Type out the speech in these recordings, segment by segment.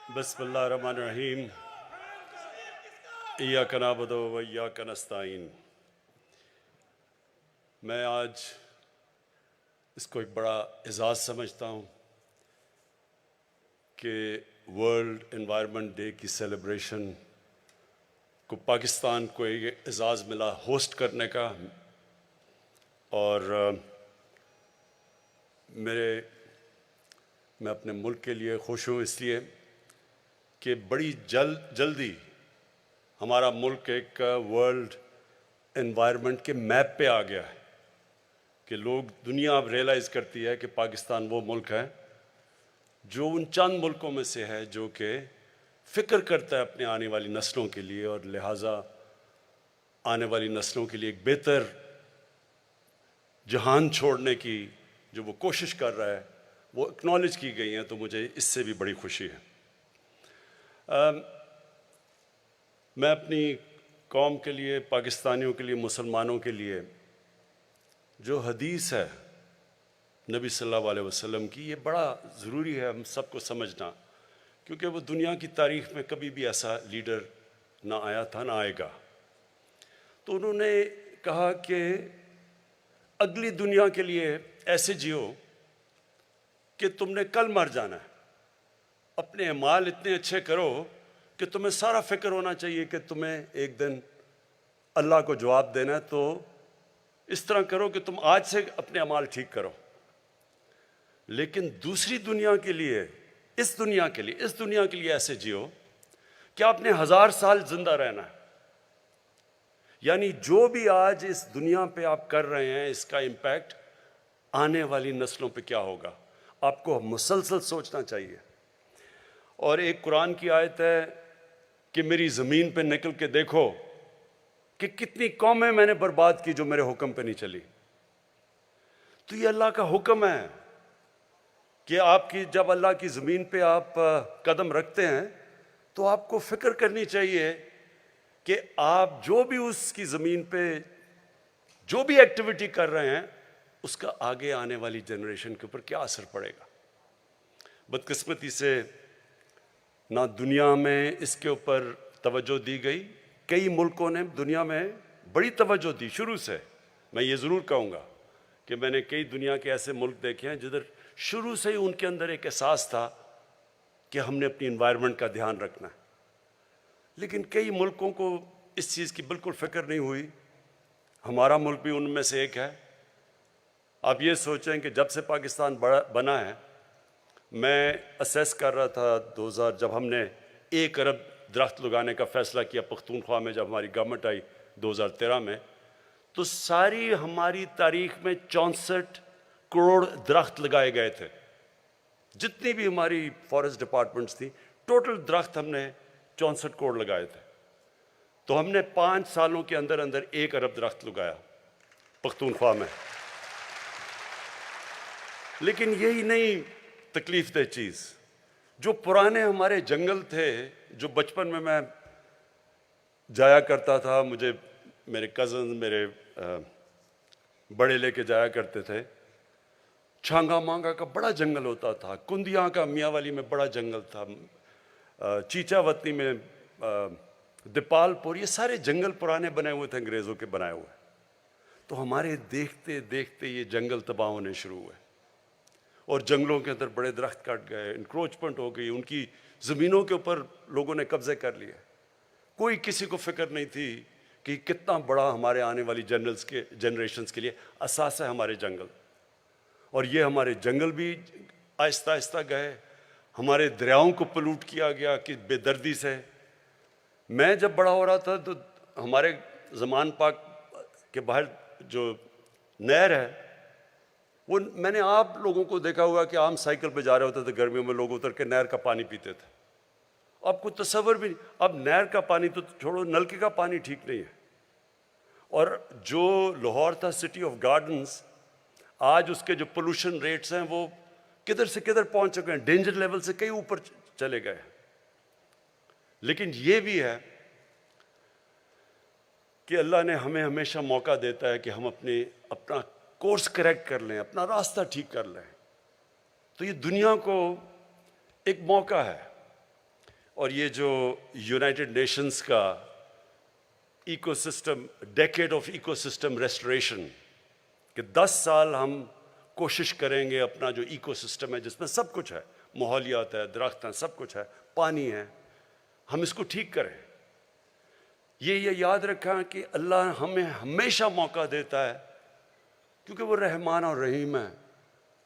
بسم اللہ الرحمن الرحیم ایاک نعبد و ایاک نستعین۔ میں آج اس کو ایک بڑا اعزاز سمجھتا ہوں کہ ورلڈ انوائرمنٹ ڈے کی سیلیبریشن کو پاکستان کو ایک اعزاز ملا ہوسٹ کرنے کا، اور میں اپنے ملک کے لیے خوش ہوں اس لیے کہ بڑی جلدی ہمارا ملک ایک ورلڈ انوائرمنٹ کے میپ پہ آ گیا ہے کہ دنیا اب ریئلائز کرتی ہے کہ پاکستان وہ ملک ہے جو ان چند ملکوں میں سے ہے جو کہ فکر کرتا ہے اپنے آنے والی نسلوں کے لیے، اور لہٰذا آنے والی نسلوں کے لیے ایک بہتر جہان چھوڑنے کی جو وہ کوشش کر رہا ہے وہ اکنالج کی گئی ہیں، تو مجھے اس سے بھی بڑی خوشی ہے۔ میں اپنی قوم کے لیے، پاکستانیوں کے لیے، مسلمانوں کے لیے جو حدیث ہے نبی صلی اللہ علیہ وسلم کی، یہ بڑا ضروری ہے ہم سب کو سمجھنا، کیونکہ وہ دنیا کی تاریخ میں کبھی بھی ایسا لیڈر نہ آیا تھا، نہ آئے گا۔ تو انہوں نے کہا کہ اگلی دنیا کے لیے ایسے جیو کہ تم نے کل مر جانا ہے، اپنے اعمال اتنے اچھے کرو کہ تمہیں سارا فکر ہونا چاہیے کہ تمہیں ایک دن اللہ کو جواب دینا ہے، تو اس طرح کرو کہ تم آج سے اپنے اعمال ٹھیک کرو۔ لیکن دوسری دنیا کے لیے، اس دنیا کے لیے ایسے جیو کہ آپ نے 1000 سال زندہ رہنا ہے، یعنی جو بھی آج اس دنیا پہ آپ کر رہے ہیں اس کا امپیکٹ آنے والی نسلوں پہ کیا ہوگا، آپ کو مسلسل سوچنا چاہیے۔ اور ایک قرآن کی آیت ہے کہ میری زمین پہ نکل کے دیکھو کہ کتنی قومیں میں نے برباد کی جو میرے حکم پہ نہیں چلی۔ تو یہ اللہ کا حکم ہے کہ جب اللہ کی زمین پہ آپ قدم رکھتے ہیں تو آپ کو فکر کرنی چاہیے کہ آپ جو بھی اس کی زمین پہ جو بھی ایکٹیویٹی کر رہے ہیں اس کا آگے آنے والی جنریشن کے اوپر کیا اثر پڑے گا۔ بدقسمتی سے نہ دنیا میں اس کے اوپر توجہ دی گئی، کئی ملکوں نے دنیا میں بڑی توجہ دی شروع سے۔ میں یہ ضرور کہوں گا کہ میں نے کئی دنیا کے ایسے ملک دیکھے ہیں جدھر شروع سے ہی ان کے اندر ایک احساس تھا کہ ہم نے اپنی انوائرمنٹ کا دھیان رکھنا ہے، لیکن کئی ملکوں کو اس چیز کی بالکل فکر نہیں ہوئی۔ ہمارا ملک بھی ان میں سے ایک ہے۔ آپ یہ سوچیں کہ جب سے پاکستان بنا ہے، میں اسیس کر رہا تھا جب ہم نے 1 ارب درخت لگانے کا فیصلہ کیا پختونخوا میں، جب ہماری گورنمنٹ آئی 2013 میں، تو ساری ہماری تاریخ میں 64 کروڑ درخت لگائے گئے تھے۔ جتنی بھی ہماری فارسٹ ڈپارٹمنٹس تھی، ٹوٹل درخت ہم نے 64 کروڑ لگائے تھے۔ تو ہم نے 5 سالوں کے اندر 1 ارب درخت لگایا پختونخوا میں۔ لیکن یہی نہیں تکلیف دہ چیز، جو پرانے ہمارے جنگل تھے، جو بچپن میں جایا کرتا تھا، مجھے میرے کزن میرے بڑے لے کے جایا کرتے تھے۔ چھانگا مانگا کا بڑا جنگل ہوتا تھا، کندیاں کا میاں والی میں بڑا جنگل تھا، چیچا وطنی میں، دیپال پور، یہ سارے جنگل پرانے بنے ہوئے تھے، انگریزوں کے بنائے ہوئے۔ تو ہمارے دیکھتے دیکھتے یہ جنگل تباہ ہونے شروع ہوئے، اور جنگلوں کے اندر بڑے درخت کٹ گئے، انکروچمنٹ ہو گئی، ان کی زمینوں کے اوپر لوگوں نے قبضے کر لیے۔ کوئی کسی کو فکر نہیں تھی کہ کتنا بڑا ہمارے آنے والی جنریشنز کے لیے اثاثہ ہے ہمارے جنگل۔ اور یہ ہمارے جنگل بھی آہستہ آہستہ گئے، ہمارے دریاؤں کو پلوٹ کیا گیا کہ بے دردی سے۔ میں جب بڑا ہو رہا تھا تو ہمارے زمان پاک کے باہر جو نہر ہے، وہ میں نے آپ لوگوں کو دیکھا ہوگا کہ عام سائیکل پہ جا رہے ہوتے تھے گرمیوں میں، لوگ اتر کے نہر کا پانی پیتے تھے۔ آپ کو تصور بھی نہیں، اب نہر کا پانی تو چھوڑو، نلکے کا پانی ٹھیک نہیں ہے۔ اور جو لاہور تھا سٹی آف گارڈنز، آج اس کے جو پولوشن ریٹس ہیں وہ کدھر سے کدھر پہنچ چکے ہیں، ڈینجر لیول سے کئی اوپر چلے گئے۔ لیکن یہ بھی ہے کہ اللہ نے ہمیں ہمیشہ موقع دیتا ہے کہ ہم اپنا کورس کریکٹ کر لیں، اپنا راستہ ٹھیک کر لیں۔ تو یہ دنیا کو ایک موقع ہے اور یہ جو یونائٹڈ نیشنز کا ecosystem, decade of ecosystem restoration, کہ 10 سال ہم کوشش کریں گے اپنا جو ایکو سسٹم ہے جس میں سب کچھ ہے، ماحولیات ہے، درخت ہیں، سب کچھ ہے، پانی ہے، ہم اس کو ٹھیک کریں۔ یہ یاد رکھا کہ اللہ ہمیں ہمیشہ موقع دیتا ہے، کیونکہ وہ رحمان اور رحیم ہے،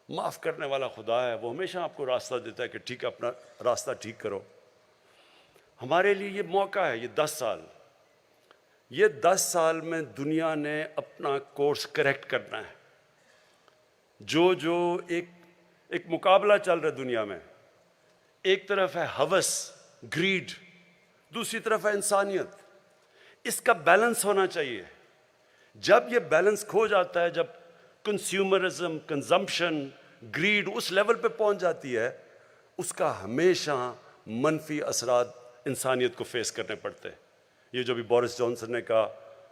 معاف کرنے والا خدا ہے، وہ ہمیشہ آپ کو راستہ دیتا ہے کہ ٹھیک ہے اپنا راستہ ٹھیک کرو۔ ہمارے لیے یہ موقع ہے، یہ 10 سال، یہ 10 سال میں دنیا نے اپنا کورس کریکٹ کرنا ہے۔ جو ایک مقابلہ چل رہا ہے دنیا میں، ایک طرف ہے ہوس، گریڈ، دوسری طرف ہے انسانیت، اس کا بیلنس ہونا چاہیے۔ جب یہ بیلنس کھو جاتا ہے، جب کنزیومرزم، کنزمپشن، گریڈ اس لیول پہ پہنچ جاتی ہے، اس کا ہمیشہ منفی اثرات انسانیت کو فیس کرنے پڑتے ہیں۔ یہ جو بھی بورس جانسن نے کہا،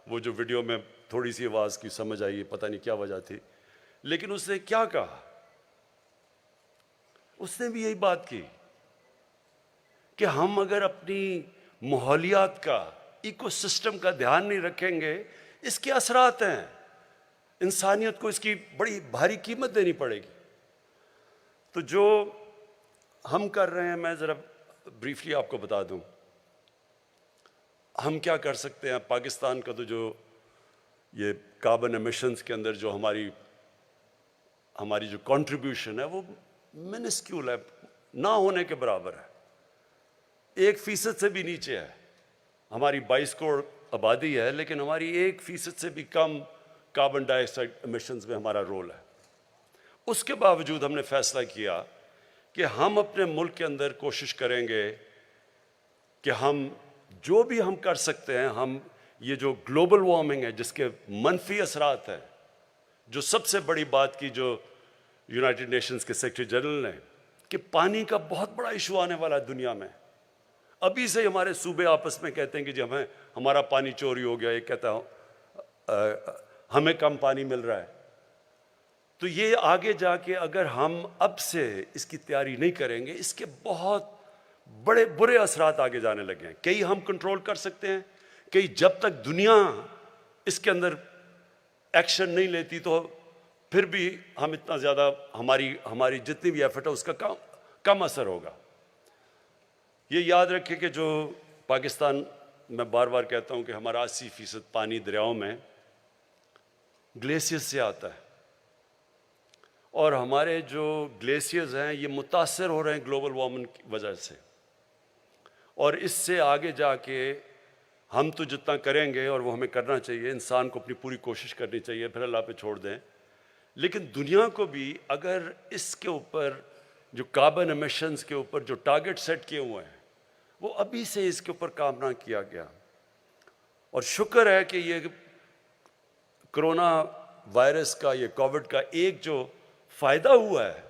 وہ جو ویڈیو میں تھوڑی سی آواز کی سمجھ آئی، پتہ نہیں کیا وجہ تھی، لیکن اس نے کیا کہا؟ اس نے بھی یہی بات کی کہ ہم اگر اپنی ماحولیات کا، ایکو سسٹم کا دھیان نہیں رکھیں گے، اس کے اثرات ہیں، انسانیت کو اس کی بڑی بھاری قیمت دینی پڑے گی۔ تو جو ہم کر رہے ہیں، میں ذرا بریفلی آپ کو بتا دوں ہم کیا کر سکتے ہیں۔ پاکستان کا تو جو یہ کاربن ایمیشنز کے اندر جو ہماری جو کنٹریبیوشن ہے وہ منسکیول ہے، نہ ہونے کے برابر ہے، 1% سے بھی نیچے ہے۔ ہماری 22 کروڑ آبادی ہے، لیکن ہماری 1% سے بھی کم کاربن ڈائی آکسائڈ ایمیشنز میں ہمارا رول ہے۔ اس کے باوجود ہم نے فیصلہ کیا کہ ہم اپنے ملک کے اندر کوشش کریں گے کہ ہم جو بھی ہم کر سکتے ہیں، ہم یہ جو گلوبل وارمنگ ہے جس کے منفی اثرات ہیں، جو سب سے بڑی بات کی جو یونائٹڈ نیشنز کے سیکرٹری جنرل نے، کہ پانی کا بہت بڑا ایشو آنے والا ہے دنیا میں۔ ابھی سے ہمارے صوبے آپس میں کہتے ہیں کہ جی ہمارا پانی چوری ہو گیا، ایک کہتا ہے ہمیں کم پانی مل رہا ہے۔ تو یہ آگے جا کے اگر ہم اب سے اس کی تیاری نہیں کریں گے، اس کے بہت بڑے برے اثرات آگے جانے لگے ہیں۔ کئی ہم کنٹرول کر سکتے ہیں، کئی جب تک دنیا اس کے اندر ایکشن نہیں لیتی تو پھر بھی ہم اتنا زیادہ ہماری جتنی بھی ایفرٹ ہے اس کا کم اثر ہوگا۔ یہ یاد رکھیں کہ جو پاکستان، میں بار بار کہتا ہوں کہ ہمارا 80% پانی دریاؤں میں گلیشیئر سے آتا ہے، اور ہمارے جو گلیشیئرز ہیں یہ متاثر ہو رہے ہیں گلوبل وارمنگ کی وجہ سے، اور اس سے آگے جا کے ہم تو جتنا کریں گے، اور وہ ہمیں کرنا چاہیے، انسان کو اپنی پوری کوشش کرنی چاہیے، پھر اللہ پہ چھوڑ دیں، لیکن دنیا کو بھی اگر اس کے اوپر جو کاربن ایمیشنز کے اوپر جو ٹارگٹ سیٹ کیے ہوئے ہیں، وہ ابھی سے اس کے اوپر کام نہ کیا گیا۔ اور شکر ہے کہ یہ کرونا وائرس کا، یہ کووڈ کا ایک جو فائدہ ہوا ہے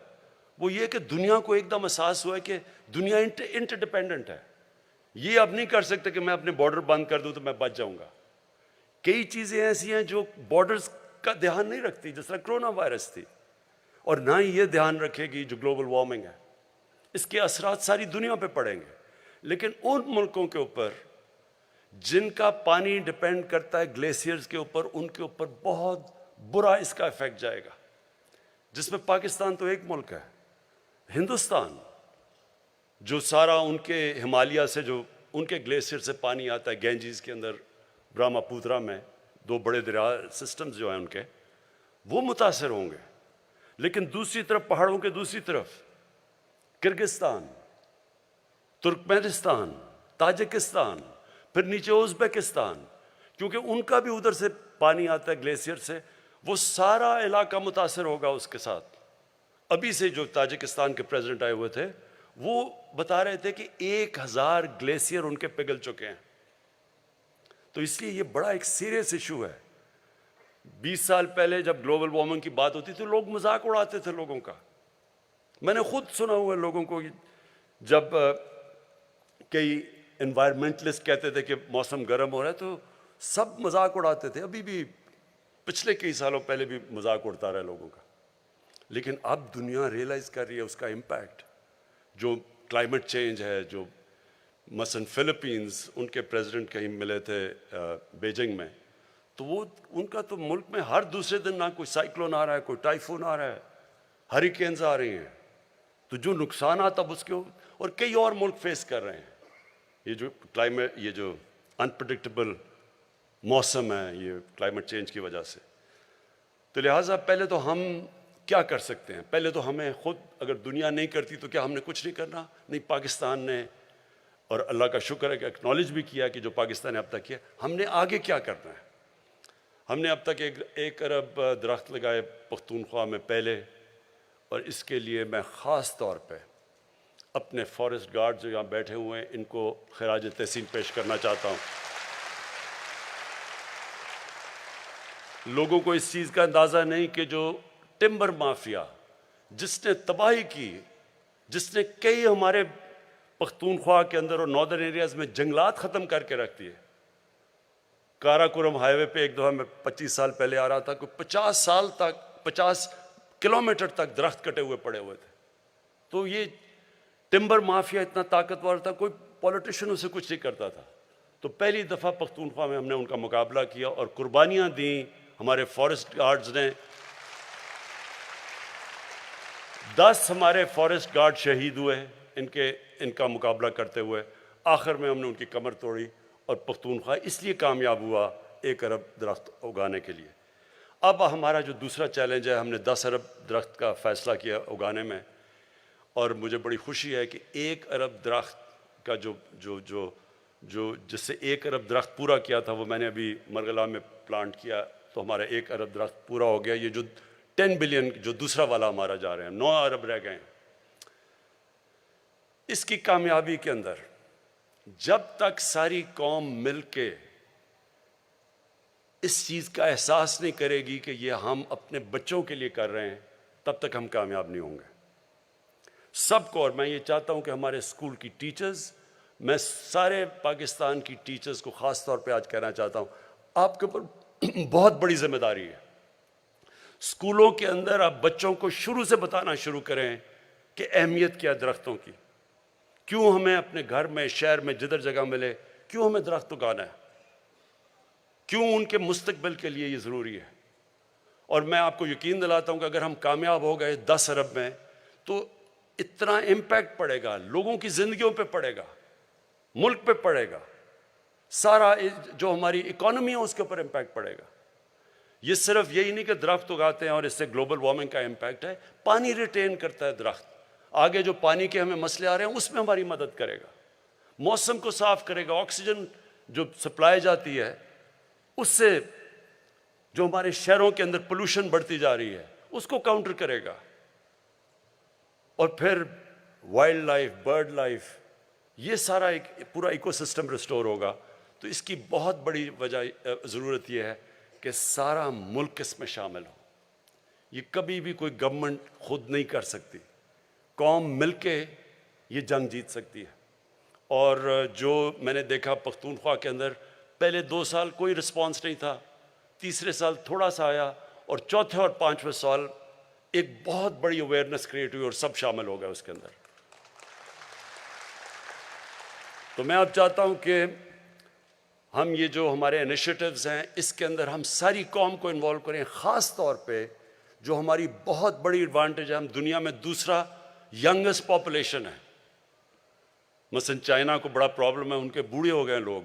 وہ یہ کہ دنیا کو ایک دم احساس ہوا ہے کہ دنیا انٹر ڈیپینڈنٹ ہے۔ یہ اب نہیں کر سکتے کہ میں اپنے بارڈر بند کر دوں تو میں بچ جاؤں گا۔ کئی چیزیں ایسی ہیں جو بارڈرز کا دھیان نہیں رکھتی، جس طرح کرونا وائرس تھی، اور نہ ہی یہ دھیان رکھے گی جو گلوبل وارمنگ ہے، اس کے اثرات ساری دنیا پہ پڑیں گے۔ لیکن ان ملکوں کے اوپر جن کا پانی ڈیپینڈ کرتا ہے گلیشیئرز کے اوپر، ان کے اوپر بہت برا اس کا افیکٹ جائے گا، جس میں پاکستان تو ایک ملک ہے، ہندوستان جو سارا ان کے ہمالیہ سے جو ان کے گلیشیئر سے پانی آتا ہے، گینجیز کے اندر، برہما پوترا میں، 2 بڑے دریا سسٹمز جو ہیں ان کے، وہ متاثر ہوں گے۔ لیکن دوسری طرف پہاڑوں کے دوسری طرف کرگستان، ترکمانستان، تاجکستان، پھر نیچے ازبکستان، کیونکہ ان کا بھی ادھر سے پانی آتا ہے گلیشیئر سے، وہ سارا علاقہ متاثر ہوگا اس کے ساتھ۔ ابھی سے جو تاجکستان کے پریزیڈنٹ آئے ہوئے تھے وہ بتا رہے تھے کہ 1000 گلیشیئر ان کے پگھل چکے ہیں۔ تو اس لیے یہ بڑا ایک سیریس ایشو ہے۔ 20 سال پہلے جب گلوبل وارمنگ کی بات ہوتی تھی لوگ مذاق اڑاتے تھے لوگوں کا۔ میں نے خود سنا ہوا ہے لوگوں کو، جب کئی انوائرمنٹلسٹ کہتے تھے کہ موسم گرم ہو رہا ہے تو سب مذاق اڑاتے تھے، ابھی بھی پچھلے کئی سالوں پہلے بھی مذاق اڑتا رہا لوگوں کا۔ لیکن اب دنیا ریئلائز کر رہی ہے اس کا امپیکٹ، جو کلائمیٹ چینج ہے، جو مثلا فلپینز، ان کے پریزیڈنٹ کہیں ملے تھے بیجنگ میں، تو وہ ان کا تو ملک میں ہر دوسرے دن نہ کوئی سائیکلون آ رہا ہے، کوئی ٹائفون آ رہا ہے، ہریکینز آ رہی ہیں، تو جو نقصانات اب اس کے، اور کئی اور ملک فیس کر رہے ہیں یہ جو کلائمیٹ، یہ جو انپریڈکٹیبل موسم ہے یہ کلائمیٹ چینج کی وجہ سے. تو لہٰذا پہلے تو ہم کیا کر سکتے ہیں؟ پہلے تو ہمیں خود، اگر دنیا نہیں کرتی تو کیا ہم نے کچھ نہیں کرنا؟ نہیں، پاکستان نے، اور اللہ کا شکر ہے کہ اکنالج بھی کیا کہ جو پاکستان نے اب تک کیا. ہم نے آگے کیا کرنا ہے؟ ہم نے اب تک 1 ارب درخت لگائے پختونخوا میں پہلے، اور اس کے لیے میں خاص طور پہ اپنے فارسٹ گارڈ جو یہاں بیٹھے ہوئے ہیں ان کو خراج تحسین پیش کرنا چاہتا ہوں. لوگوں کو اس چیز کا اندازہ نہیں کہ جو ٹمبر مافیا جس نے تباہی کی، جس نے کئی ہمارے پختونخوا کے اندر اور ناردرن ایریاز میں جنگلات ختم کر کے رکھ دیے. کارا کورم ہائی وے پہ ایک دفعہ میں 25 سال پہلے آ رہا تھا، کوئی 50 سال تک 50 کلومیٹر تک درخت کٹے ہوئے پڑے ہوئے تھے. تو یہ ٹمبر مافیا اتنا طاقتور تھا، کوئی پولیٹیشن اسے کچھ نہیں کرتا تھا. تو پہلی دفعہ پختونخوا میں ہم نے ان کا مقابلہ کیا اور قربانیاں دیں. ہمارے فارسٹ گارڈز نے 10 ہمارے فارسٹ گارڈ شہید ہوئے ان کا مقابلہ کرتے ہوئے. آخر میں ہم نے ان کی کمر توڑی اور پختونخوا اس لیے کامیاب ہوا 1 ارب درخت اگانے کے لیے. اب ہمارا جو دوسرا چیلنج ہے، ہم نے 10 ارب درخت کا فیصلہ کیا اگانے میں، اور مجھے بڑی خوشی ہے کہ 1 ارب درخت کا جو جس سے 1 ارب درخت پورا کیا تھا وہ میں نے ابھی مرغلا میں پلانٹ کیا، تو ہمارا 1 ارب درخت پورا ہو گیا. یہ جو 10 بلین جو دوسرا والا ہمارا جا رہے ہیں، 9 ارب رہ گئے ہیں. اس کی کامیابی کے اندر جب تک ساری قوم مل کے اس چیز کا احساس نہیں کرے گی کہ یہ ہم اپنے بچوں کے لیے کر رہے ہیں، تب تک ہم کامیاب نہیں ہوں گے. سب کو، اور میں یہ چاہتا ہوں کہ ہمارے اسکول کی ٹیچرز، میں سارے پاکستان کی ٹیچرز کو خاص طور پہ آج کہنا چاہتا ہوں، آپ کے اوپر بہت بڑی ذمہ داری ہے. اسکولوں کے اندر آپ بچوں کو شروع سے بتانا شروع کریں کہ اہمیت کیا درختوں کی، کیوں ہمیں اپنے گھر میں، شہر میں، جدھر جگہ ملے، کیوں ہمیں درخت اگانا ہے، کیوں ان کے مستقبل کے لیے یہ ضروری ہے. اور میں آپ کو یقین دلاتا ہوں کہ اگر ہم کامیاب ہو گئے 10 ارب میں تو اتنا امپیکٹ پڑے گا، لوگوں کی زندگیوں پہ پڑے گا، ملک پہ پڑے گا، سارا جو ہماری اکانومی ہے اس کے اوپر امپیکٹ پڑے گا. یہ صرف یہی نہیں کہ درخت اگاتے ہیں اور اس سے گلوبل وارمنگ کا امپیکٹ ہے، پانی ریٹین کرتا ہے درخت. آگے جو پانی کے ہمیں مسئلے آ رہے ہیں اس میں ہماری مدد کرے گا، موسم کو صاف کرے گا، آکسیجن جو سپلائی جاتی ہے اس سے جو ہمارے شہروں کے اندر پولوشن بڑھتی جا رہی ہے اس کو کاؤنٹر کرے گا. اور پھر وائلڈ لائف، برڈ لائف، یہ سارا ایک پورا ایکو سسٹم ریسٹور ہوگا. تو اس کی بہت بڑی وجہ ضرورت یہ ہے کہ سارا ملک اس میں شامل ہو. یہ کبھی بھی کوئی گورنمنٹ خود نہیں کر سکتی، قوم مل کے یہ جنگ جیت سکتی ہے. اور جو میں نے دیکھا پختونخوا کے اندر پہلے 2 سال کوئی رسپانس نہیں تھا، تیسرے سال تھوڑا سا آیا، اور چوتھے اور 5ویں سال ایک بہت بڑی اویئرنیس کریٹ ہوئی اور سب شامل ہو گئے اس کے اندر. تو میں اب چاہتا ہوں کہ ہم یہ جو ہمارے انیشیٹوز ہیں اس کے اندر ہم ساری قوم کو انوالو کریں، خاص طور پہ جو ہماری بہت بڑی ایڈوانٹیج ہے، ہم دنیا میں دوسرا ینگسٹ پاپولیشن ہے. مثلا چائنا کو بڑا پرابلم ہے، ان کے بوڑھے ہو گئے لوگ،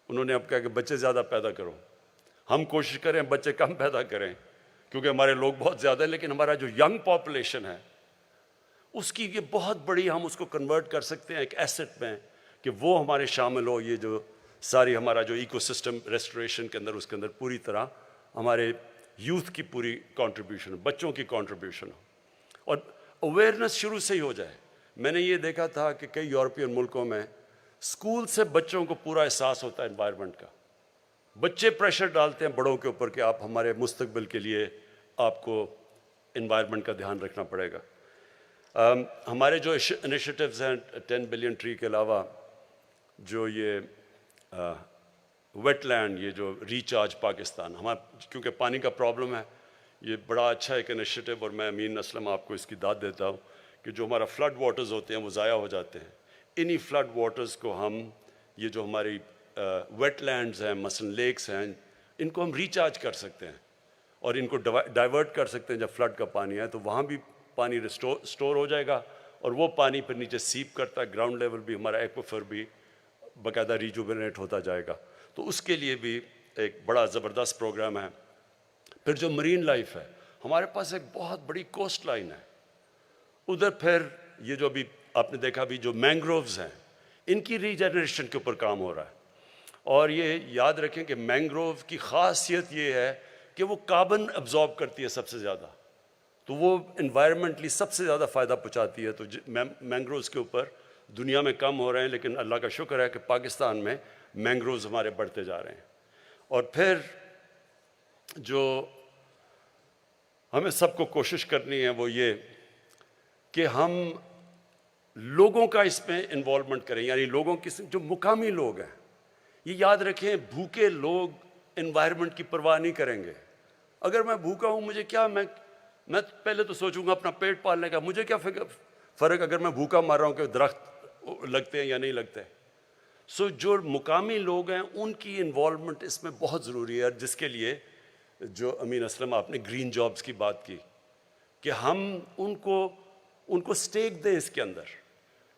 انہوں نے اب کہا کہ بچے زیادہ پیدا کرو. ہم کوشش کریں بچے کم پیدا کریں کیونکہ ہمارے لوگ بہت زیادہ ہیں، لیکن ہمارا جو ینگ پاپولیشن ہے اس کی یہ بہت بڑی، ہم اس کو کنورٹ کر سکتے ہیں ایک ایسٹ میں کہ وہ ہمارے شامل ہو. یہ جو ساری ہمارا جو ایکو سسٹم ریسٹوریشن کے اندر، اس کے اندر پوری طرح ہمارے یوتھ کی پوری کنٹریبیوشن ہو، بچوں کی کنٹریبیوشن ہو، اور اویئرنیس شروع سے ہی ہو جائے. میں نے یہ دیکھا تھا کہ کئی یورپین ملکوں میں اسکول سے بچوں کو پورا احساس ہوتا ہے انوائرمنٹ کا. بچے پریشر ڈالتے ہیں بڑوں کے اوپر کہ آپ ہمارے مستقبل کے لیے آپ کو انوائرمنٹ کا دھیان رکھنا پڑے گا. ہمارے جو انیشیٹوز ہیں 10 بلین ٹری کے علاوہ، جو یہ ویٹ لینڈ، یہ جو ریچارج پاکستان، ہمارا کیونکہ پانی کا پرابلم ہے، یہ بڑا اچھا ایک انیشیٹو، اور میں امین اسلم آپ کو اس کی داد دیتا ہوں کہ جو ہمارا فلڈ واٹرز ہوتے ہیں وہ ضائع ہو جاتے ہیں. انہی فلڈ واٹرز کو ہم یہ جو ہماری ویٹ لینڈز ہیں مثلا لیکس ہیں ان کو ہم ریچارج کر سکتے ہیں اور ان کو ڈائیورٹ کر سکتے ہیں. جب فلڈ کا پانی ہے تو وہاں بھی پانی اسٹور ہو جائے گا اور وہ پانی پھر نیچے سیپ کرتا ہے, گراؤنڈ لیول بھی ہمارا ایکویفر بھی باقاعدہ ریجوونیٹ ہوتا جائے گا. تو اس کے لیے بھی ایک بڑا زبردست پروگرام ہے. پھر جو مرین لائف ہے, ہمارے پاس ایک بہت بڑی کوسٹ لائن ہے ادھر. پھر یہ جو ابھی آپ نے دیکھا بھی جو مینگرووز ہیں ان کی ریجنریشن کے اوپر کام ہو رہا ہے. اور یہ یاد رکھیں کہ مینگروو کی خاصیت یہ ہے کہ وہ کاربن ابزارب کرتی ہے سب سے زیادہ, تو وہ انوائرمنٹلی سب سے زیادہ فائدہ پہنچاتی ہے. تو مینگرووز کے اوپر دنیا میں کم ہو رہے ہیں, لیکن اللہ کا شکر ہے کہ پاکستان میں مینگرووز ہمارے بڑھتے جا رہے ہیں. اور پھر جو ہمیں سب کو کوشش کرنی ہے وہ یہ کہ ہم لوگوں کا اس میں انوالومنٹ کریں, یعنی لوگوں کی جو مقامی لوگ ہیں. یہ یاد رکھیں بھوکے لوگ انوائرمنٹ کی پرواہ نہیں کریں گے. اگر میں بھوکا ہوں مجھے کیا, میں پہلے تو سوچوں گا اپنا پیٹ پالنے کا, مجھے کیا فرق اگر میں بھوکا مار رہا ہوں کہ درخت لگتے ہیں یا نہیں لگتے. جو مقامی لوگ ہیں ان کی انوالومنٹ اس میں بہت ضروری ہے, جس کے لیے جو امین اسلم آپ نے گرین جابز کی بات کی کہ ہم ان کو سٹیک دیں اس کے اندر.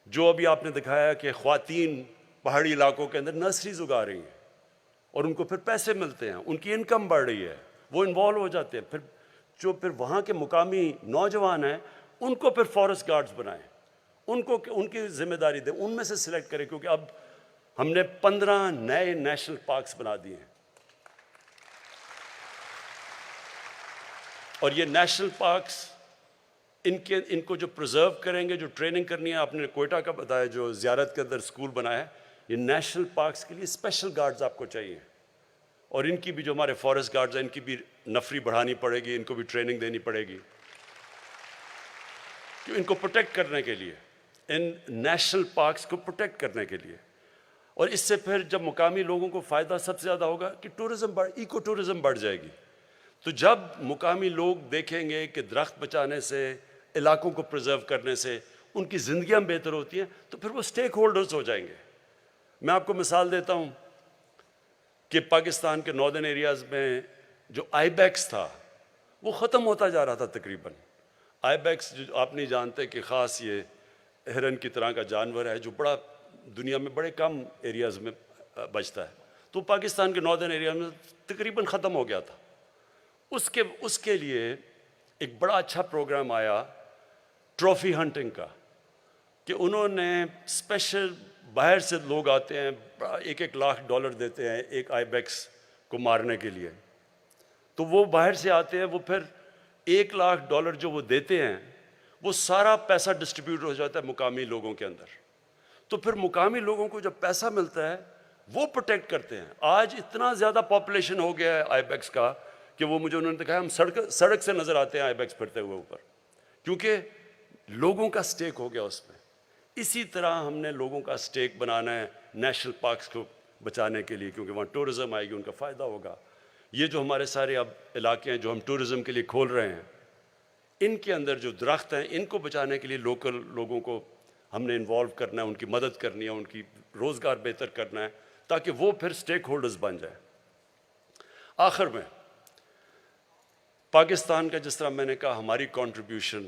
جو ابھی آپ نے دکھایا کہ خواتین پہاڑی علاقوں کے اندر نرسریز اگا رہی ہیں اور ان کو پھر پیسے ملتے ہیں, ان کی انکم بڑھ رہی ہے, وہ انوالو ہو جاتے ہیں. پھر وہاں کے مقامی نوجوان ہیں ان کو پھر فارسٹ گارڈز بنائیں, ان کی ذمہ داری دیں, ان میں سے سلیکٹ کریں, کیونکہ اب ہم نے 15 نئے نیشنل پارکس بنا دیے ہیں. اور یہ نیشنل پارکس ان کو جو پرزرو کریں گے, جو ٹریننگ کرنی ہے, آپ نے کوئٹہ کا بتایا جو زیارت کے اندر اسکول بنایا ہے, یہ نیشنل پارکس کے لیے اسپیشل گارڈز آپ کو چاہیے. اور ان کی بھی جو ہمارے فارسٹ گارڈز ہیں ان کی بھی نفری بڑھانی پڑے گی, ان کو بھی ٹریننگ دینی پڑے گی کہ ان کو پروٹیکٹ کرنے کے لیے, ان نیشنل پارکس کو پروٹیکٹ کرنے کے لیے. اور اس سے پھر جب مقامی لوگوں کو فائدہ سب سے زیادہ ہوگا کہ ایکو ٹورزم بڑھ جائے گی. تو جب مقامی لوگ دیکھیں گے کہ درخت بچانے سے, علاقوں کو پرزرو کرنے سے ان کی زندگیاں بہتر ہوتی ہیں, تو پھر وہ سٹیک ہولڈرز ہو جائیں گے. میں آپ کو مثال دیتا ہوں کہ پاکستان کے ناردرن ایریاز میں جو آئی بیکس تھا وہ ختم ہوتا جا رہا تھا تقریباً. آئی بیکس جو آپ نہیں جانتے کہ خاص یہ ہرن کی طرح کا جانور ہے جو بڑا دنیا میں بڑے کم ایریاز میں بچتا ہے, تو پاکستان کے ناردرن ایریا میں تقریباً ختم ہو گیا تھا. اس کے لیے ایک بڑا اچھا پروگرام آیا ٹرافی ہنٹنگ کا, کہ انہوں نے اسپیشل باہر سے لوگ آتے ہیں, $1 لاکھ دیتے ہیں ایک آئی بیکس کو مارنے کے لیے. تو وہ باہر سے آتے ہیں, وہ پھر $1 لاکھ جو وہ دیتے ہیں وہ سارا پیسہ ڈسٹریبیوٹ ہو جاتا ہے مقامی لوگوں کے اندر. تو پھر مقامی لوگوں کو جب پیسہ ملتا ہے وہ پروٹیکٹ کرتے ہیں. آج اتنا زیادہ پاپولیشن ہو گیا ہے آئی بیکس کا کہ وہ مجھے انہوں نے دکھایا ہم سڑک سے نظر آتے ہیں آئی بیکس پھرتے ہوئے اوپر, کیونکہ لوگوں کا سٹیک ہو گیا اس میں. اسی طرح ہم نے لوگوں کا سٹیک بنانا ہے نیشنل پارکس کو بچانے کے لیے, کیونکہ وہاں ٹورزم آئے گی, ان کا فائدہ ہوگا. یہ جو ہمارے سارے اب علاقے ہیں جو ہم ٹورزم کے لیے کھول رہے ہیں, ان کے اندر جو درخت ہیں ان کو بچانے کے لیے لوکل لوگوں کو ہم نے انوالو کرنا ہے, ان کی مدد کرنی ہے, ان کی روزگار بہتر کرنا ہے, تاکہ وہ پھر سٹیک ہولڈرز بن جائیں. آخر میں پاکستان کا جس طرح میں نے کہا ہماری کنٹریبیوشن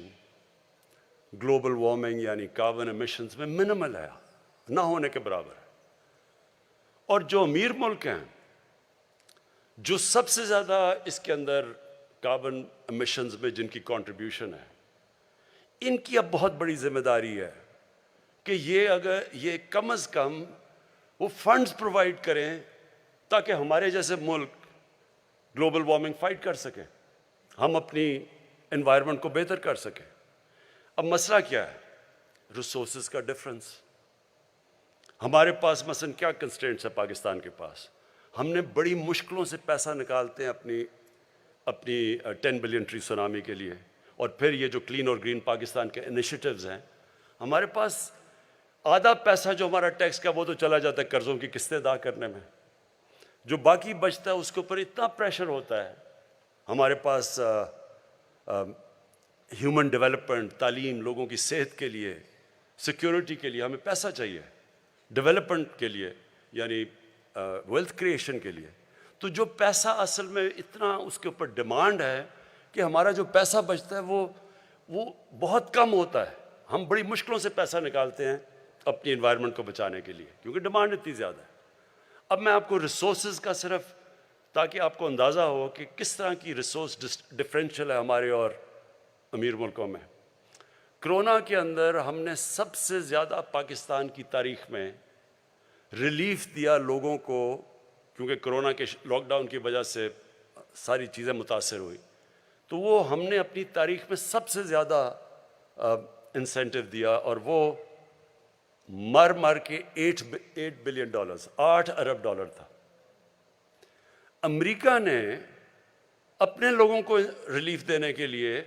گلوبل وارمنگ یعنی کاربن ایمیشنز میں منیمل ہے, نہ ہونے کے برابر ہے. اور جو امیر ملک ہیں جو سب سے زیادہ اس کے اندر کاربن ایمیشنز میں جن کی کنٹریبیوشن ہے, ان کی اب بہت بڑی ذمہ داری ہے کہ یہ کم از کم وہ فنڈز پرووائڈ کریں تاکہ ہمارے جیسے ملک گلوبل وارمنگ فائٹ کر سکیں, ہم اپنی انوائرمنٹ کو بہتر کر سکیں. اب مسئلہ کیا ہے؟ ریسورسز کا ڈفرنس. ہمارے پاس مثلا کیا کنسٹرینٹس ہے پاکستان کے پاس؟ ہم نے بڑی مشکلوں سے پیسہ نکالتے ہیں اپنی 10 بلین ٹری سونامی کے لیے, اور پھر یہ جو کلین اور گرین پاکستان کے انیشیٹوز ہیں, ہمارے پاس آدھا پیسہ جو ہمارا ٹیکس کا وہ تو چلا جاتا ہے قرضوں کی قسطیں ادا کرنے میں, جو باقی بچتا ہے اس کے اوپر اتنا پریشر ہوتا ہے. ہمارے پاس ہیومن ڈیولپمنٹ, تعلیم, لوگوں کی صحت کے لیے سیکیورٹی کے لیے ہمیں پیسہ چاہیے، ڈیولپمنٹ کے لیے یعنی ویلتھ کریشن کے لیے. تو جو پیسہ اصل میں اتنا اس کے اوپر ڈیمانڈ ہے کہ ہمارا جو پیسہ بچتا ہے وہ بہت کم ہوتا ہے. ہم بڑی مشکلوں سے پیسہ نکالتے ہیں اپنی انوائرمنٹ کو بچانے کے لیے کیونکہ ڈیمانڈ اتنی زیادہ ہے. اب میں آپ کو ریسورسز کا صرف تاکہ آپ کو اندازہ ہو کہ کس طرح کی ریسورس ڈفرینشیل ہے ہمارے اور امیر ملکوں میں. کرونا کے اندر ہم نے سب سے زیادہ پاکستان کی تاریخ میں ریلیف دیا لوگوں کو، کیونکہ کرونا کے لاک ڈاؤن کی وجہ سے ساری چیزیں متاثر ہوئی. تو وہ ہم نے اپنی تاریخ میں سب سے زیادہ انسینٹیو دیا، اور وہ مر کے $8 بلین، $8 ارب تھا. امریکہ نے اپنے لوگوں کو ریلیف دینے کے لیے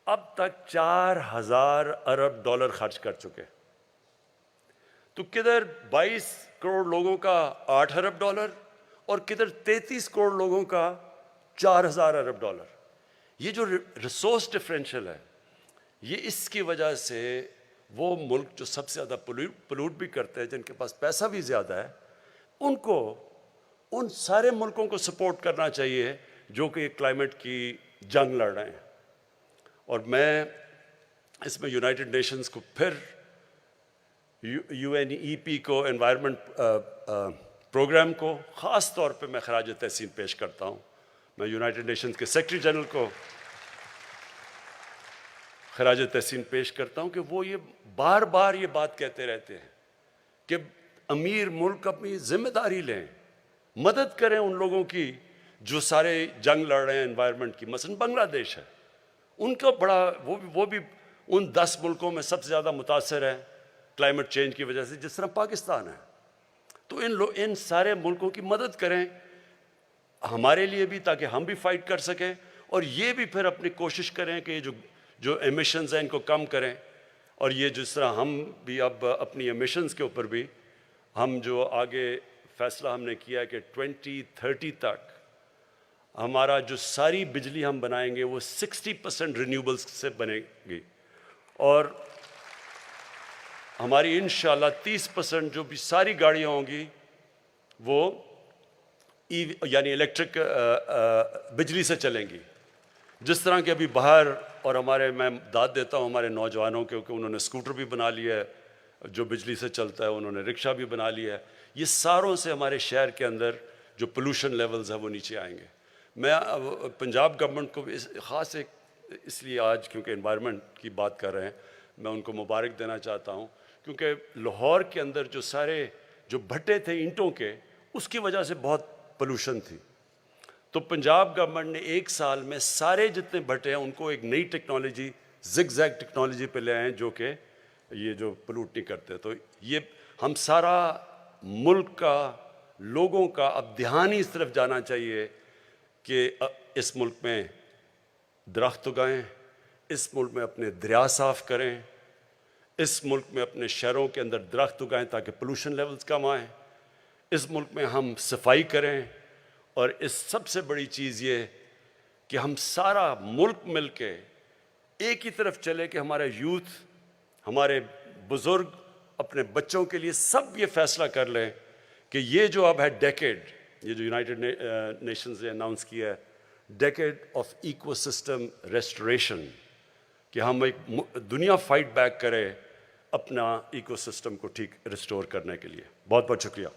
اب تک $4000 ارب خرچ کر چکے. تو کدھر 22 کروڑ لوگوں کا $8 ارب اور کدھر 33 کروڑ لوگوں کا $4000 ارب. یہ جو ریسورس ڈفرینشیل ہے، یہ اس کی وجہ سے وہ ملک جو سب سے زیادہ پلوٹ بھی کرتے ہیں، جن کے پاس پیسہ بھی زیادہ ہے، ان سارے ملکوں کو سپورٹ کرنا چاہیے جو کہ کلائمیٹ کی جنگ لڑ رہے ہیں. اور میں اس میں یونائٹڈ نیشنز کو پھر UNEP کو، انوائرمنٹ پروگرام کو خاص طور پہ میں خراج تحسین پیش کرتا ہوں. میں یونائٹڈ نیشنز کے سیکرٹری جنرل کو خراج تحسین پیش کرتا ہوں کہ وہ یہ بار بار یہ بات کہتے رہتے ہیں کہ امیر ملک اپنی ذمہ داری لیں، مدد کریں ان لوگوں کی جو سارے جنگ لڑ رہے ہیں انوائرمنٹ کی. مثلا بنگلہ دیش ہے، ان کا بڑا وہ بھی ان 10 ملکوں میں سب سے زیادہ متاثر ہے کلائمیٹ چینج کی وجہ سے، جس طرح پاکستان ہے. تو ان سارے ملکوں کی مدد کریں ہمارے لیے بھی، تاکہ ہم بھی فائٹ کر سکیں، اور یہ بھی پھر اپنی کوشش کریں کہ جو ایمیشنز ہیں ان کو کم کریں. اور یہ جس طرح ہم بھی اب اپنی ایمیشنز کے اوپر بھی ہم جو آگے فیصلہ ہم نے کیا کہ 2030 تک ہمارا جو ساری بجلی ہم بنائیں گے وہ 60% رینیوبلز سے بنے گی، اور ہماری انشاءاللہ 30% جو بھی ساری گاڑیاں ہوں گی وہ یعنی الیکٹرک بجلی سے چلیں گی. جس طرح کہ ابھی باہر اور میں داد دیتا ہوں ہمارے نوجوانوں کے کہ انہوں نے اسکوٹر بھی بنا لیا ہے جو بجلی سے چلتا ہے، انہوں نے رکشہ بھی بنا لیا ہے. یہ ساروں سے ہمارے شہر کے اندر جو پولوشن لیولز ہیں وہ نیچے آئیں گے. میں پنجاب گورنمنٹ کو خاص اس لیے آج کیونکہ انوائرمنٹ کی بات کر رہے ہیں، میں ان کو مبارک دینا چاہتا ہوں، کیونکہ لاہور کے اندر جو بھٹے تھے اینٹوں کے، اس کی وجہ سے بہت پولوشن تھی. تو پنجاب گورنمنٹ نے 1 سال میں سارے جتنے بھٹے ہیں ان کو ایک نئی ٹیکنالوجی، زگ زیگ ٹیکنالوجی پہ لے آئے جو کہ یہ جو پلوٹ نہیں کرتے. تو یہ ہم سارا ملک کا، لوگوں کا اب دھیان ہی اس طرف جانا چاہیے کہ اس ملک میں درخت اگائیں، اس ملک میں اپنے دریا صاف کریں، اس ملک میں اپنے شہروں کے اندر درخت اگائیں تاکہ پولوشن لیولز کم آئیں، اس ملک میں ہم صفائی کریں. اور اس سب سے بڑی چیز یہ کہ ہم سارا ملک مل کے ایک ہی طرف چلے کہ ہمارا یوتھ، ہمارے بزرگ اپنے بچوں کے لیے سب یہ فیصلہ کر لیں کہ یہ جو اب ہے ڈیکیڈ، یہ جو یونائٹڈ نیشنز نے اناؤنس کیا ہے، decade of ecosystem restoration, کہ ہم ایک دنیا فائٹ بیک کرے اپنا ایکو سسٹم کو ٹھیک ریسٹور کرنے کے لیے. بہت بہت شکریہ.